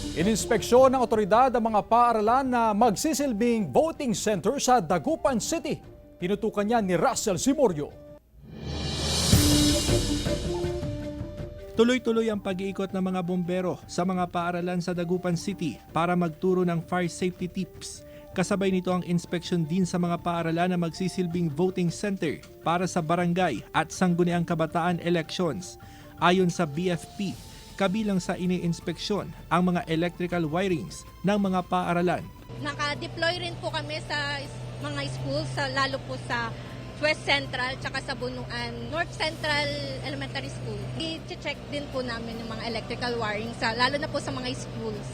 Ininspeksyon ng otoridad ang mga paaralan na magsisilbing voting center sa Dagupan City. Tinutukan niya ni Russell Simorio. Tuloy-tuloy ang pag-iikot ng mga bombero sa mga paaralan sa Dagupan City para magturo ng fire safety tips. Kasabay nito ang inspeksyon din sa mga paaralan na magsisilbing voting center para sa barangay at sangguniang kabataan elections. Ayon sa BFP, kabilang sa ini-inspeksyon ang mga electrical wirings ng mga paaralan. Naka-deploy rin po kami sa mga schools, lalo po sa West Central tsaka sa Bunuan, North Central Elementary School. I-check din po namin yung mga electrical wiring, lalo na po sa mga schools.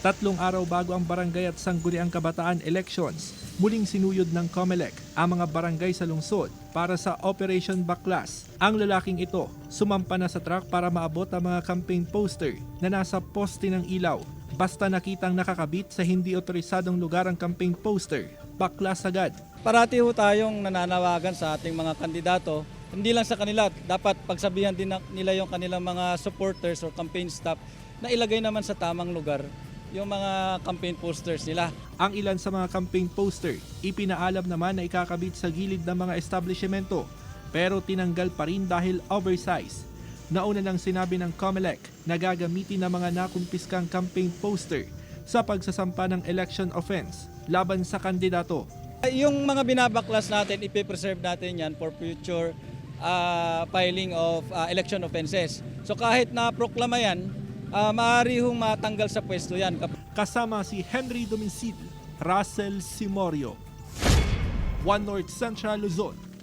3 araw bago ang barangay at sangguniang kabataan elections, muling sinuyod ng COMELEC ang mga barangay sa lungsod para sa Operation Baklas. Ang lalaking ito sumampa na sa truck para maabot ang mga campaign poster na nasa poste ng ilaw. Basta nakitang nakakabit sa hindi otorisadong lugar ang campaign poster, baklas agad. Parati ho tayong nananawagan sa ating mga kandidato, hindi lang sa kanila, dapat pagsabihan din nila yung kanilang mga supporters or campaign staff na ilagay naman sa tamang lugar yung mga campaign posters nila. Ang ilan sa mga campaign poster, ipinaalam naman na ikakabit sa gilid ng mga establishmento pero tinanggal pa rin dahil oversize. Nauna nang sinabi ng COMELEC na gagamitin ng mga nakumpiskang campaign poster sa pagsasampa ng election offense laban sa kandidato. Yung mga binabaklas natin, ipipreserve natin yan for future filing of election offenses. So kahit na-proklama yan, maaari hong matanggal sa pwesto yan. Kasama si Henry Domincil, Russell Simorio, One North Central Luzon.